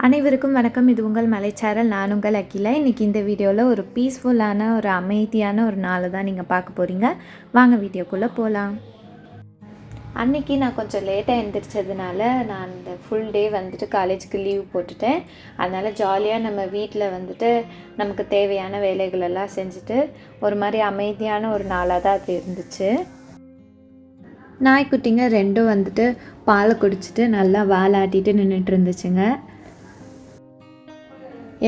அனைவருக்கும் வணக்கம். இது உங்கள் மலைச்சாரல். நான் உங்கள் அகிலா. இன்றைக்கி இந்த வீடியோவில் ஒரு பீஸ்ஃபுல்லான ஒரு அமைதியான ஒரு நாளை தான் நீங்கள் பார்க்க போகிறீங்க. வாங்க வீடியோக்குள்ளே போகலாம். அன்றைக்கி நான் கொஞ்சம் லேட்டாக எழுந்திரிச்சதுனால நான் இந்த ஃபுல் டே வந்துட்டு காலேஜுக்கு லீவ் போட்டுட்டேன். அதனால் ஜாலியாக நம்ம வீட்டில் வந்துட்டு நமக்கு தேவையான வேலைகளெல்லாம் செஞ்சுட்டு ஒரு மாதிரி அமைதியான ஒரு நாளாக தான் அது இருந்துச்சு. நாய்க்குட்டிங்க ரெண்டும் வந்துட்டு பாலை குடிச்சிட்டு நல்லா வாலாட்டிட்டு நின்றுட்டு இருந்துச்சுங்க.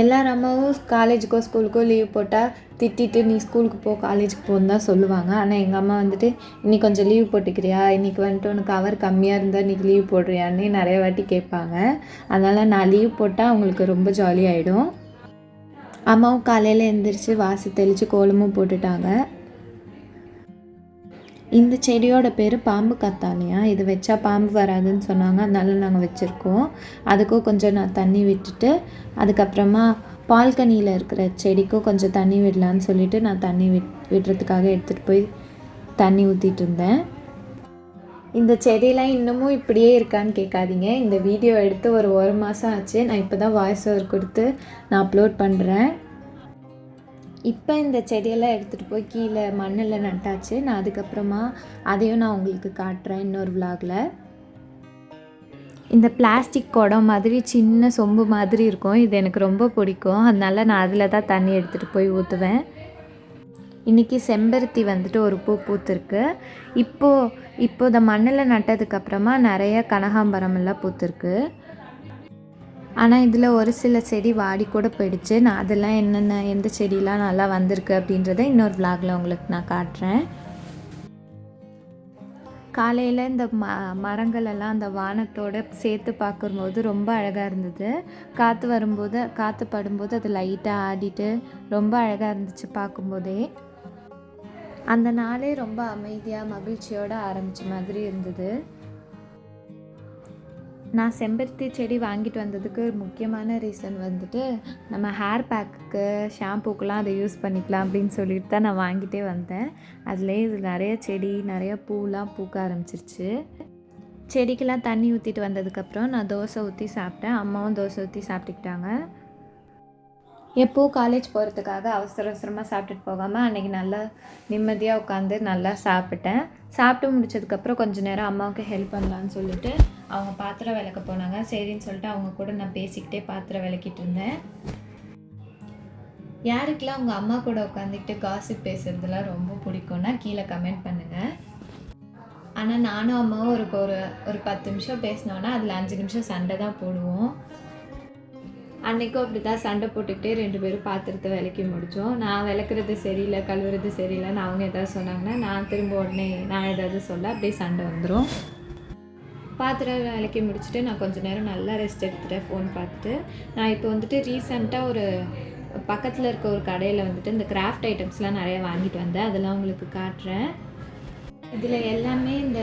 எல்லார் அம்மாவும் காலேஜுக்கோ ஸ்கூலுக்கோ லீவ் போட்டால் திட்டிட்டு நீ ஸ்கூலுக்கு போ காலேஜுக்கு போன்னு தான் சொல்லுவாங்க. ஆனால் எங்கள் அம்மா வந்துட்டு இன்றைக்கி கொஞ்சம் லீவ் போட்டுக்கிறியா, இன்றைக்கி வந்துட்டு உனக்கு அவர் கம்மியாக இருந்தால் இன்றைக்கி லீவ் போடுறியான்னு நிறைய வாட்டி கேட்பாங்க. அதனால் நான் லீவ் போட்டால் அவங்களுக்கு ரொம்ப ஜாலியாகிடும். அம்மாவும் காலையில் எழுந்திரிச்சு வாசு தெளித்து கோலமும் போட்டுட்டாங்க. இந்த செடியோட பேர் பாம்பு கத்தாழையா. இது வச்சா பாம்பு வராதுன்னு சொன்னாங்க. அதனால நாங்கள் வச்சுருக்கோம். அதுக்கும் கொஞ்சம் நான் தண்ணி விட்டுட்டு அதுக்கப்புறமா பால்கனியில் இருக்கிற செடிக்கும் கொஞ்சம் தண்ணி விடலான்னு சொல்லிவிட்டு நான் தண்ணி விடுறதுக்காக எடுத்துகிட்டு போய் தண்ணி ஊற்றிட்டு இருந்தேன். இந்த செடியெலாம் இன்னமும் இப்படியே இருக்கான்னு கேட்காதீங்க. இந்த வீடியோ எடுத்து ஒரு மாதம் ஆச்சு. நான் இப்போ தான் வாய்ஸ் ஓவர் கொடுத்து நான் அப்லோட் பண்ணுறேன். இப்போ இந்த செடியெல்லாம் எடுத்துகிட்டு போய் கீழே மண்ணில் நட்டாச்சு. நான் அதுக்கப்புறமா அதையும் நான் உங்களுக்கு காட்டுறேன் இன்னொரு விலாகில். இந்த பிளாஸ்டிக் குடம் மாதிரி சின்ன சொம்பு மாதிரி இருக்கும். இது எனக்கு ரொம்ப பிடிக்கும். அதனால நான் அதில் தான் தண்ணி எடுத்துகிட்டு போய் ஊற்றுவேன். இன்றைக்கி செம்பருத்தி வந்துட்டு ஒரு பூ பூத்துருக்கு. இப்போது இந்த மண்ணில் நட்டதுக்கப்புறமா நிறைய கனகாம்பரம் எல்லாம் பூத்துருக்கு. ஆனால் இதில் ஒரு சில செடி வாடி கூட போயிடுச்சு. நான் அதெல்லாம் எந்த செடியெலாம் நல்லா வந்திருக்கு அப்படின்றத இன்னொரு விலாகில் உங்களுக்கு நான் காட்டுறேன். காலையில் இந்த மரங்களெல்லாம் அந்த வானத்தோடு சேர்த்து பார்க்கும்போது ரொம்ப அழகாக இருந்தது. காற்று படும்போது அது லைட்டாக ஆடிட்டு ரொம்ப அழகாக இருந்துச்சு பார்க்கும்போதே. அந்த நாளே ரொம்ப அமைதியாக மகிழ்ச்சியோடு ஆரம்பித்த மாதிரி இருந்தது. நான் செம்பருத்தி செடி வாங்கிட்டு வந்ததுக்கு முக்கியமான ரீசன் வந்துட்டு நம்ம ஹேர் பேக்குக்கு ஷாம்புக்கெலாம் அதை யூஸ் பண்ணிக்கலாம் அப்படின்னு சொல்லிட்டு தான் நான் வாங்கிட்டே வந்தேன். அதுலேயே இது நிறைய பூலாம் பூக்க ஆரம்பிச்சிருச்சு. செடிக்கெலாம் தண்ணி ஊற்றிட்டு வந்ததுக்கப்புறம் நான் தோசை ஊற்றி சாப்பிட்டேன். அம்மாவும் தோசை ஊற்றி சாப்பிட்டுக்கிட்டாங்க. எப்போது காலேஜ் போகிறதுக்காக அவசரமாக சாப்பிட்டுட்டு போகாமல் அன்றைக்கி நல்லா நிம்மதியாக உட்காந்து நல்லா சாப்பிட்டேன். சாப்பிட்டு முடிச்சதுக்கப்புறம் கொஞ்சம் நேரம் அம்மாவுக்கு ஹெல்ப் பண்ணலான்னு சொல்லிட்டு அவங்க பாத்திரம் விளக்க போனாங்க. சரின்னு சொல்லிட்டு அவங்க கூட நான் பேசிக்கிட்டே பாத்திரம் விளக்கிட்டு இருந்தேன். யாருக்கெல்லாம் அவங்க அம்மா கூட உட்காந்துக்கிட்டு காசிப் பேசுறதுலாம் ரொம்ப பிடிக்கும்னா கீழே கமெண்ட் பண்ணுங்கள். ஆனால் நானும் அம்மாவும் ஒரு 10 நிமிஷம் பேசினோன்னா அதில் 5 நிமிஷம் சண்டை தான் போடுவோம். அன்றைக்கும் அப்படி தான் சண்டை போட்டுக்கிட்டே 2 பேரும் பாத்திரத்தை விளக்கி முடித்தோம். நான் விளக்குறது சரியில்லை, கழுவுறது சரியில்லைன்னு அவங்க எதாவது சொன்னாங்கன்னா நான் திரும்ப உடனே நான் ஏதாவது சொல்ல அப்படியே சண்டை வந்துடும். பாத்திரம் விளக்கி முடிச்சுட்டு நான் கொஞ்சம் நேரம் நல்லா ரெஸ்ட் எடுத்துகிட்டேன் ஃபோன் பார்த்துட்டு. நான் இப்போ வந்துட்டு ரீசெண்டாக ஒரு பக்கத்தில் இருக்க ஒரு கடையில் வந்துட்டு இந்த கிராஃப்ட் ஐட்டம்ஸ்லாம் நிறையா வாங்கிட்டு வந்தேன். அதெல்லாம் உங்களுக்கு காட்டுறேன். இதில் எல்லாமே இந்த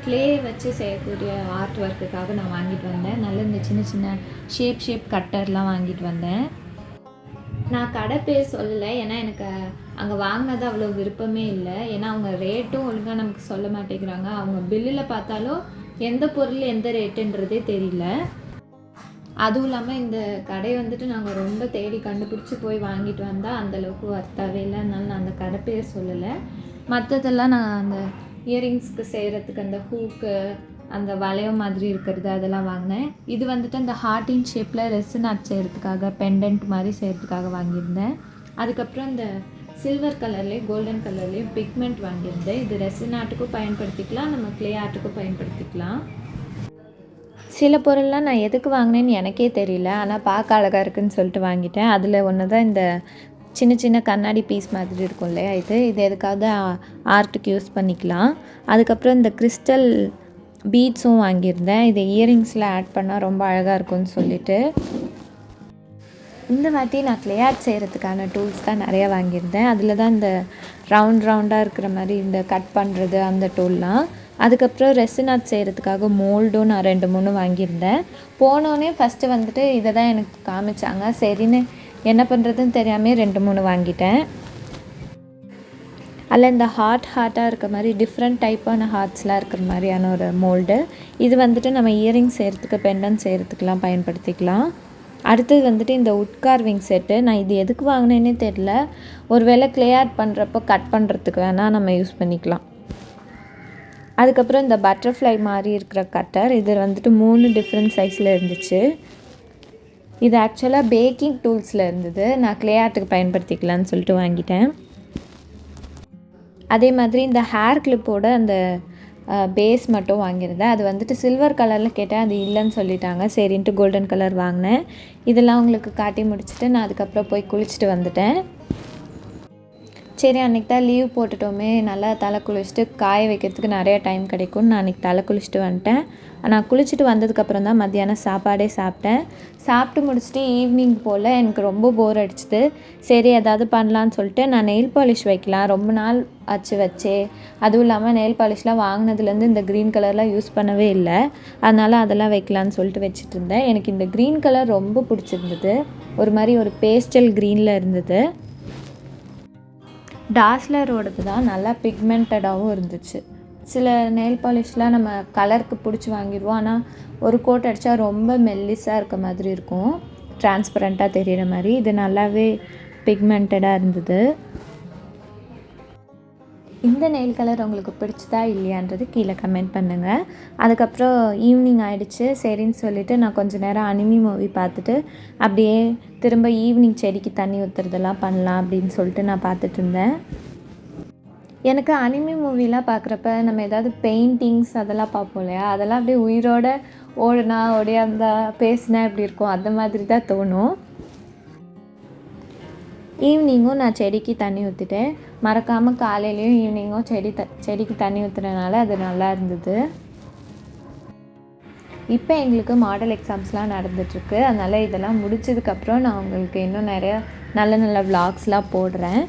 க்ளே வச்சு செய்யக்கூடிய ஆர்ட் ஒர்க்குக்காக நான் வாங்கிட்டு வந்தேன். நல்ல இந்த சின்ன சின்ன ஷேப் கட்டர்லாம் வாங்கிட்டு வந்தேன். நான் கடை பேர் சொல்லலை, ஏன்னா எனக்கு அங்கே வாங்கினது அவ்வளோ விருப்பமே இல்லை. ஏன்னா அவங்க ரேட்டும் ஒழுங்காக நமக்கு சொல்ல மாட்டேங்கிறாங்க. அவங்க பில்லில் பார்த்தாலும் எந்த பொருள் எந்த ரேட்டுன்றதே தெரியல. அதுவும் இல்லாமல் இந்த கடை வந்துட்டு நாங்கள் ரொம்ப தேடி கண்டுபிடிச்சி போய் வாங்கிட்டு வந்தால் அந்தளவுக்கு ஒர்த்தாகவே இல்லை. அதனால நான் அந்த கடை பேர் சொல்லலை. மற்றதெல்லாம் நான் அந்த இயரிங்ஸ்க்கு செய்கிறதுக்கு அந்த ஹூக்கு அந்த வளையம் மாதிரி இருக்கிறது அதெல்லாம் வாங்கினேன். இது வந்துட்டு அந்த ஹார்ட்டின் ஷேப்பில் ரெசின் ஆர்ட் செய்கிறதுக்காக பெண்டன்ட் மாதிரி செய்கிறதுக்காக வாங்கியிருந்தேன். அதுக்கப்புறம் இந்த சில்வர் கலர்லேயும் கோல்டன் கலர்லேயும் பிக்மெண்ட் வாங்கியிருந்தேன். இது ரெசின் ஆர்ட்டுக்கும் பயன்படுத்திக்கலாம், நம்ம க்ளே ஆர்ட்டுக்கும் பயன்படுத்திக்கலாம். சில பொருள்லாம் நான் எதுக்கு வாங்கினேன்னு எனக்கே தெரியல, ஆனால் பார்க்க அழகாக இருக்குதுன்னு சொல்லிட்டு வாங்கிட்டேன். அதில் ஒன்று தான் இந்த சின்ன சின்ன கண்ணாடி பீஸ் மாதிரி இருக்கும் இல்லையா, இது எதுக்காவது ஆர்ட்டுக்கு யூஸ் பண்ணிக்கலாம். அதுக்கப்புறம் இந்த கிறிஸ்டல் பீட்ஸும் வாங்கியிருந்தேன். இதை இயரிங்ஸில் ஆட் பண்ணால் ரொம்ப அழகாக இருக்கும்னு சொல்லிட்டு இந்த வாட்டி நான் க்ளே ஆர்ட் செய்கிறதுக்கான டூல்ஸ் தான் நிறையா வாங்கியிருந்தேன். அதில் தான் இந்த ரவுண்டாக இருக்கிற மாதிரி இந்த கட் பண்ணுறது அந்த டூல்லாம். அதுக்கப்புறம் ரெசின் ஆர்ட் செய்கிறதுக்காக மோல்டும் நான் 2-3 வாங்கியிருந்தேன். போனோடனே ஃபஸ்ட்டு வந்துட்டு இதை தான் எனக்கு காமிச்சாங்க. சரின்னு என்ன பண்ணுறதுன்னு தெரியாமல் 2-3 வாங்கிட்டேன். அதில் இந்த ஹார்ட்டாக இருக்க மாதிரி டிஃப்ரெண்ட் டைப்பான ஹார்ட்ஸ்லாம் இருக்கிற மாதிரியான ஒரு மோல்டு. இது வந்துட்டு நம்ம இயரிங் செய்கிறதுக்கு பெண்டன் செய்கிறதுக்கெலாம் பயன்படுத்திக்கலாம். அடுத்தது வந்துட்டு இந்த உட் கார்விங் செட்டு. நான் இது எதுக்கு வாங்கினேன்னே தெரில. ஒரு வேளை க்ளே ஆர்ட் பண்ணுறப்போ கட் பண்ணுறதுக்கு வேணால் நம்ம யூஸ் பண்ணிக்கலாம். அதுக்கப்புறம் இந்த பட்டர்ஃப்ளை மாதிரி இருக்கிற கட்டர். இது வந்துட்டு 3 டிஃப்ரெண்ட் சைஸில் இருந்துச்சு. இது ஆக்சுவலாக பேக்கிங் டூல்ஸில் இருந்தது. நான் க்ளே ஆர்ட்டுக்கு பயன்படுத்திக்கலான்னு சொல்லிட்டு வாங்கிட்டேன். அதே மாதிரி இந்த ஹேர் கிளிப்போட அந்த பேஸ் மட்டும் வாங்கியிருந்தேன். அது வந்துட்டு சில்வர் கலரில் கேட்டேன், அது இல்லைன்னு சொல்லிட்டாங்க. சரின்ட்டு கோல்டன் கலர் வாங்கினேன். இதெல்லாம் உங்களுக்கு காட்டி முடிச்சுட்டு நான் அதுக்கப்புறம் போய் குளிச்சுட்டு வந்துட்டேன். சரி, அன்றைக்கி தான் லீவ் போட்டுட்டோமே, நல்லா தலை குளிச்சுட்டு காய வைக்கிறதுக்கு நிறையா டைம் கிடைக்கும்னு நான் அன்றைக்கி தலை குளிச்சுட்டு வந்துட்டேன். நான் குளிச்சுட்டு வந்ததுக்கப்புறம் தான் மத்தியானம் சாப்பாடே சாப்பிட்டேன். சாப்பிட்டு முடிச்சுட்டு ஈவினிங் போல் எனக்கு ரொம்ப போர் அடிச்சுது. சரி ஏதாவது பண்ணலான்னு சொல்லிட்டு நான் நெயில் பாலிஷ் வைக்கலாம், ரொம்ப நாள் ஆச்சு வச்சே. அதுவும் இல்லாமல் நெயில் பாலிஷ்லாம் வாங்கினதுலேருந்து இந்த க்ரீன் கலர்லாம் யூஸ் பண்ணவே இல்லை. அதனால் அதெல்லாம் வைக்கலான்னு சொல்லிட்டு வச்சுட்டு இருந்தேன். எனக்கு இந்த க்ரீன் கலர் ரொம்ப பிடிச்சிருந்தது. ஒரு மாதிரி ஒரு பேஸ்டல் க்ரீனில் இருந்தது. டாஸ்லரோடது தான் நல்லா பிக்மெண்டடாகவும் இருந்துச்சு. சில நெயில் பாலிஷ்லாம் நம்ம கலருக்கு பிடிச்சி வாங்கிடுவோம், ஆனால் ஒரு கோட் அடித்தா ரொம்ப மெல்லிஸாக இருக்க மாதிரி இருக்கும், டிரான்ஸ்பரண்ட்டாக தெரிகிற மாதிரி. இது நல்லாவே பிக்மெண்டடாக இருந்தது. இந்த நெயில் கலர் உங்களுக்கு பிடிச்சதா இல்லையான்றது கீழே கமெண்ட் பண்ணுங்கள். அதுக்கப்புறம் ஈவினிங் ஆகிடுச்சு. சரின்னு சொல்லிவிட்டு நான் கொஞ்சம் நேரம் அனிமி மூவி பார்த்துட்டு அப்படியே திரும்ப ஈவினிங் செடிக்கு தண்ணி ஊற்றுறதெல்லாம் பண்ணலாம் அப்படின்னு சொல்லிட்டு நான் பார்த்துட்டு இருந்தேன். எனக்கு அனிமி மூவிலாம் பார்க்குறப்ப நம்ம ஏதாவது பெயிண்டிங்ஸ் அதெல்லாம் பார்ப்போம் இல்லையா, அதெல்லாம் அப்படியே உயிரோட ஓடுனா ஓடியாந்தா பேசினா எப்படி இருக்கும், அந்த மாதிரி தான் தோணும். ஈவினிங்கும் நான் செடிக்கு தண்ணி ஊற்றிட்டேன். மறக்காமல் காலையிலையும் ஈவினிங்கும் செடிக்கு தண்ணி ஊற்றுறதுனால அது நல்லா இருந்தது. இப்போ எங்களுக்கு மாடல் எக்ஸாம்ஸ்லாம் நடந்துகிட்ருக்கு. அதனால் இதெல்லாம் முடிச்சதுக்கப்புறம் நான் உங்களுக்கு இன்னும் நிறையா நல்ல நல்ல விளாக்ஸ்லாம் போடுறேன்.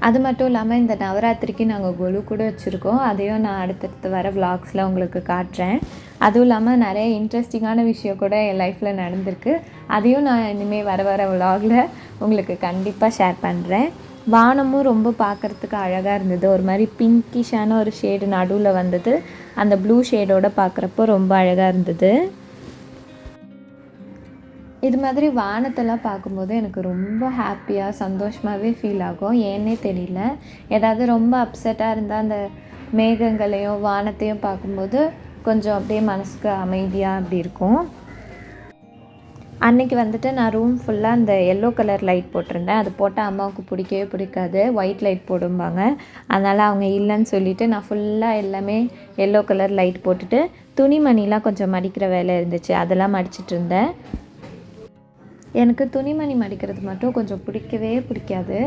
அது மட்டும் இல்லாமல் இந்த நவராத்திரிக்கு நாங்கள் கொலு கூட வச்சுருக்கோம். அதையும் நான் அடுத்தடுத்து வர விளாக்ஸில் உங்களுக்கு காட்டுறேன். அதுவும் இல்லாமல் நிறைய இன்ட்ரெஸ்டிங்கான விஷயம் கூட என் லைஃப்பில் நடந்திருக்கு. அதையும் நான் இனிமேல் வர விளாகில் உங்களுக்கு கண்டிப்பாக ஷேர் பண்ணுறேன். வானமும் ரொம்ப பார்க்குறதுக்கு அழகாக இருந்தது. ஒரு மாதிரி பிங்கிஷான ஒரு ஷேடு நடுவில் வந்தது. அந்த ப்ளூ ஷேடோடு பார்க்குறப்போ ரொம்ப அழகாக இருந்தது. இது மாதிரி வானத்தெல்லாம் பார்க்கும்போது எனக்கு ரொம்ப ஹாப்பியாக சந்தோஷமாகவே ஃபீல் ஆகும். ஏன்னே தெரியல. ஏதாவது ரொம்ப அப்செட்டாக இருந்தால் அந்த மேகங்களையும் வானத்தையும் பார்க்கும்போது கொஞ்சம் அப்படியே மனசுக்கு அமைதியாக அப்படி இருக்கும். அன்றைக்கி வந்துட்டு நான் ரூம் ஃபுல்லாக அந்த எல்லோ கலர் லைட் போட்டிருந்தேன். அது போட்டால் அம்மாவுக்கு பிடிக்கவே பிடிக்காது, ஒயிட் லைட் போடும்பாங்க. அதனால் அவங்க இல்லைன்னு சொல்லிவிட்டு நான் ஃபுல்லாக எல்லாமே எல்லோ கலர் லைட் போட்டுட்டு துணிமணிலாம் கொஞ்சம் மடிக்கிற வேலை இருந்துச்சு, அதெல்லாம் மடிச்சிட்டு இருந்தேன். எனக்கு துணிமணி மடிக்கிறது மட்டும் கொஞ்சம் பிடிக்கவே பிடிக்காது.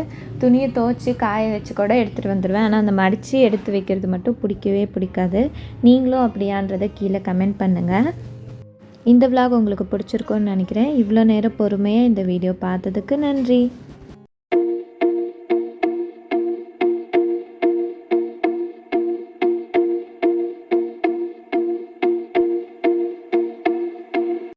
துணியை துவைச்சி காய வச்சு கூட எடுத்துகிட்டு வந்துடுவேன், ஆனால் அந்த மடித்து எடுத்து வைக்கிறது மட்டும் பிடிக்கவே பிடிக்காது. நீங்களும் அப்படியான்றதை கீழே கமெண்ட் பண்ணுங்கள். இந்த விளாக் உங்களுக்கு பிடிச்சிருக்குன்னு நினைக்கிறேன். இவ்வளோ நேரம் பொறுமையாக இந்த வீடியோ பார்த்ததுக்கு நன்றி.